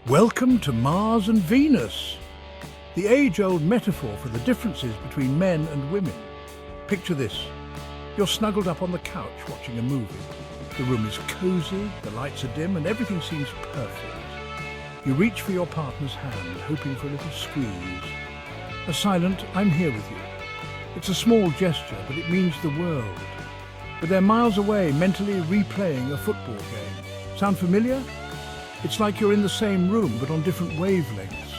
Welcome to Mars and Venus, the age-old metaphor for the differences between men and women. Picture this. You're snuggled up on the couch watching a movie. The room is cozy, the lights are dim, and everything seems perfect. You reach for your partner's hand, hoping for a little squeeze. A silent, "I'm here with you." It's a small gesture, but it means the world. But they're miles away, mentally replaying a football game. Sound familiar? It's like you're in the same room, but on different wavelengths.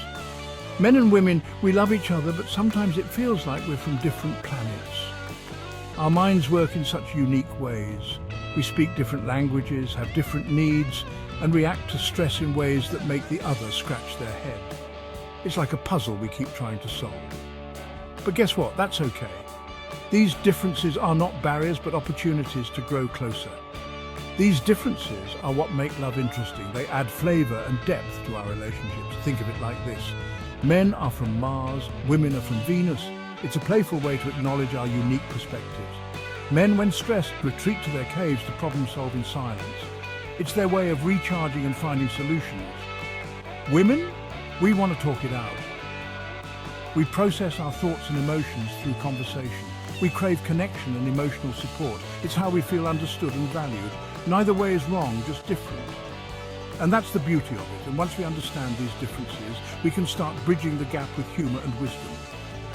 Men and women, we love each other, but sometimes it feels like we're from different planets. Our minds work in such unique ways. We speak different languages, have different needs, and react to stress in ways that make the other scratch their head. It's like a puzzle we keep trying to solve. But guess what? That's okay. These differences are not barriers, but opportunities to grow closer. These differences are what make love interesting. They add flavor and depth to our relationships. Think of it like this. Men are from Mars, women are from Venus. It's a playful way to acknowledge our unique perspectives. Men, when stressed, retreat to their caves to problem-solve in silence. It's their way of recharging and finding solutions. Women, we want to talk it out. We process our thoughts and emotions through conversation. We crave connection and emotional support. It's how we feel understood and valued. Neither way is wrong, just different. And that's the beauty of it. And once we understand these differences, we can start bridging the gap with humor and wisdom.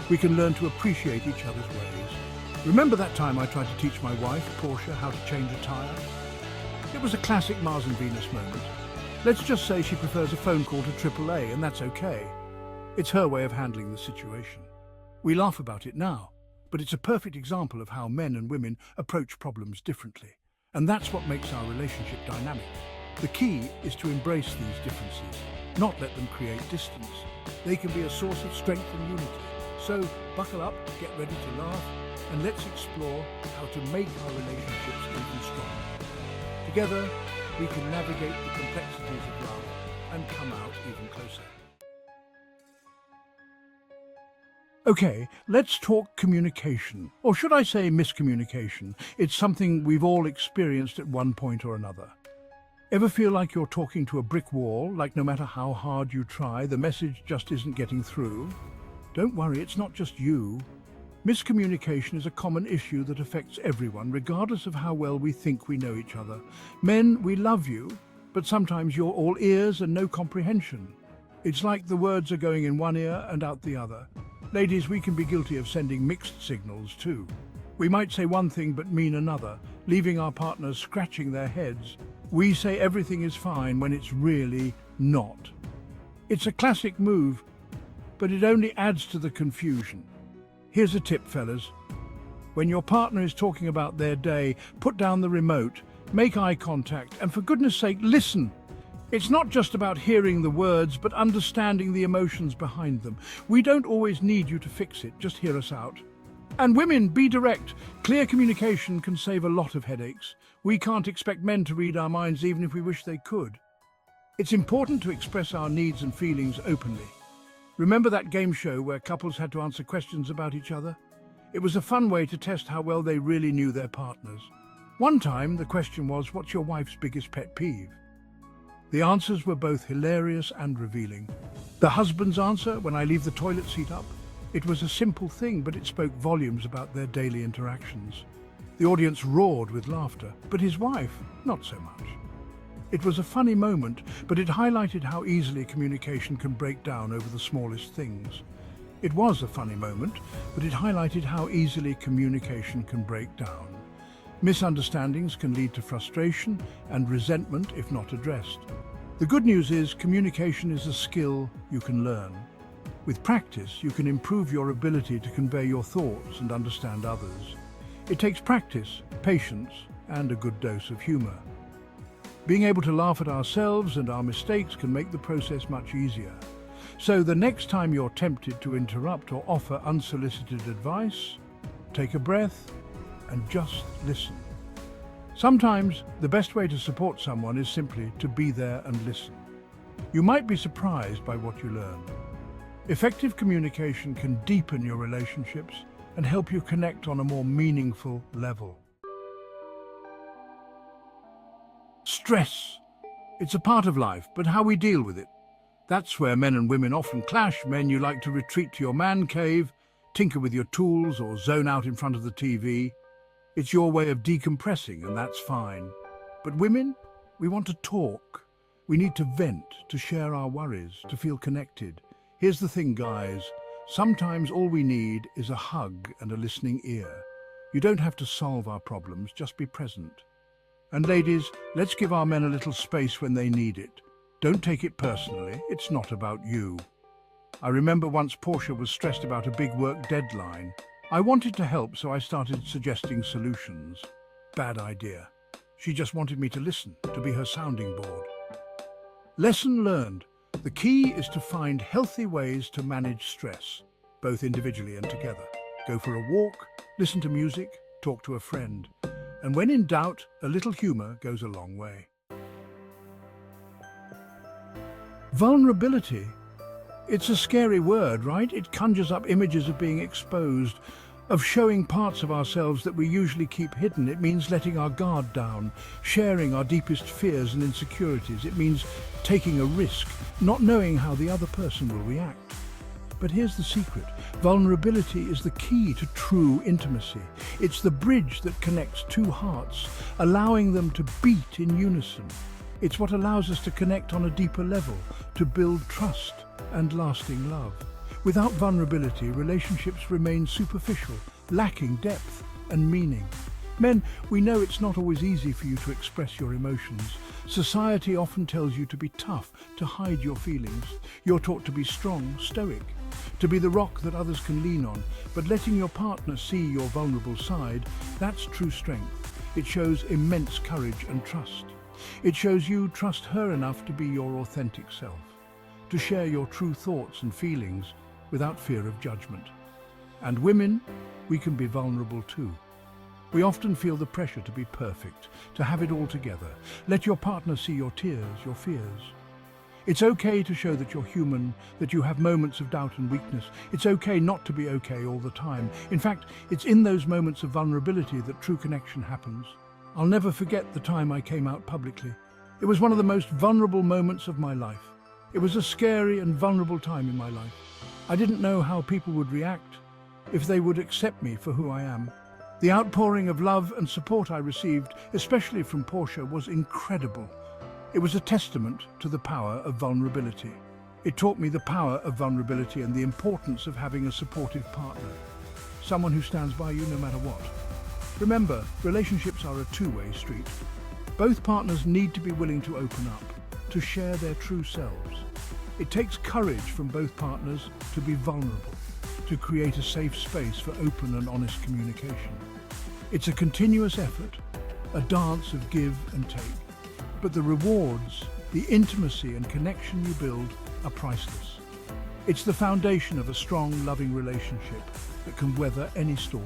We can learn to appreciate each other's ways. Remember that time I tried to teach my wife, Portia, how to change a tire? It was a classic Mars and Venus moment. Let's just say she prefers a phone call to AAA, and that's okay. It's her way of handling the situation. We laugh about it now, but it's a perfect example of how men and women approach problems differently. And that's what makes our relationship dynamic. The key is to embrace these differences, not let them create distance. They can be a source of strength and unity. So buckle up, get ready to laugh, and let's explore how to make our relationships even stronger. Together, we can navigate the complexities of love and come out even closer. Okay, let's talk communication, or should I say miscommunication? It's something we've all experienced at one point or another. Ever feel like you're talking to a brick wall, like no matter how hard you try, the message just isn't getting through? Don't worry, it's not just you. Miscommunication is a common issue that affects everyone, regardless of how well we think we know each other. Men, we love you, but sometimes you're all ears and no comprehension. It's like the words are going in one ear and out the other. Ladies, we can be guilty of sending mixed signals too. We might say one thing but mean another, leaving our partners scratching their heads. We say everything is fine when it's really not. It's a classic move, but it only adds to the confusion. Here's a tip, fellas. When your partner is talking about their day, put down the remote, make eye contact, and for goodness sake, listen. It's not just about hearing the words, but understanding the emotions behind them. We don't always need you to fix it, just hear us out. And women, be direct. Clear communication can save a lot of headaches. We can't expect men to read our minds even if we wish they could. It's important to express our needs and feelings openly. Remember that game show where couples had to answer questions about each other? It was a fun way to test how well they really knew their partners. One time, the question was, what's your wife's biggest pet peeve? The answers were both hilarious and revealing. The husband's answer, when I leave the toilet seat up, it was a simple thing, but it spoke volumes about their daily interactions. The audience roared with laughter, but his wife, not so much. It was a funny moment, but it highlighted how easily communication can break down over the smallest things. It was a funny moment, but it highlighted how easily communication can break down. Misunderstandings can lead to frustration and resentment if not addressed. The good news is communication is a skill you can learn. With practice, you can improve your ability to convey your thoughts and understand others. It takes practice, patience, and a good dose of humor. Being able to laugh at ourselves and our mistakes can make the process much easier. So the next time you're tempted to interrupt or offer unsolicited advice, take a breath and just listen. Sometimes the best way to support someone is simply to be there and listen. You might be surprised by what you learn. Effective communication can deepen your relationships and help you connect on a more meaningful level. Stress. It's a part of life, but how we deal with it. That's where men and women often clash. Men, you like to retreat to your man cave, tinker with your tools or zone out in front of the TV. It's your way of decompressing, and that's fine. But women, we want to talk. We need to vent, to share our worries, to feel connected. Here's the thing, guys. Sometimes all we need is a hug and a listening ear. You don't have to solve our problems, just be present. And ladies, let's give our men a little space when they need it. Don't take it personally, it's not about you. I remember once Portia was stressed about a big work deadline. I wanted to help, so I started suggesting solutions. Bad idea. She just wanted me to listen, to be her sounding board. Lesson learned. The key is to find healthy ways to manage stress, both individually and together. Go for a walk, listen to music, talk to a friend. And when in doubt, a little humor goes a long way. Vulnerability. It's a scary word, right? It conjures up images of being exposed, of showing parts of ourselves that we usually keep hidden. It means letting our guard down, sharing our deepest fears and insecurities. It means taking a risk, not knowing how the other person will react. But here's the secret. Vulnerability is the key to true intimacy. It's the bridge that connects two hearts, allowing them to beat in unison. It's what allows us to connect on a deeper level, to build trust and lasting love. Without vulnerability, relationships remain superficial, lacking depth and meaning. Men, we know it's not always easy for you to express your emotions. Society often tells you to be tough, to hide your feelings. You're taught to be strong, stoic, to be the rock that others can lean on. But letting your partner see your vulnerable side, that's true strength. It shows immense courage and trust. It shows you trust her enough to be your authentic self, to share your true thoughts and feelings without fear of judgment. And women, we can be vulnerable too. We often feel the pressure to be perfect, to have it all together. Let your partner see your tears, your fears. It's okay to show that you're human, that you have moments of doubt and weakness. It's okay not to be okay all the time. In fact, it's in those moments of vulnerability that true connection happens. I'll never forget the time I came out publicly. It was one of the most vulnerable moments of my life. It was a scary and vulnerable time in my life. I didn't know how people would react, if they would accept me for who I am. The outpouring of love and support I received, especially from Portia, was incredible. It was a testament to the power of vulnerability. It taught me the power of vulnerability and the importance of having a supportive partner, someone who stands by you no matter what. Remember, relationships are a two-way street. Both partners need to be willing to open up, to share their true selves. It takes courage from both partners to be vulnerable, to create a safe space for open and honest communication. It's a continuous effort, a dance of give and take. But the rewards, the intimacy and connection you build are priceless. It's the foundation of a strong, loving relationship that can weather any storm.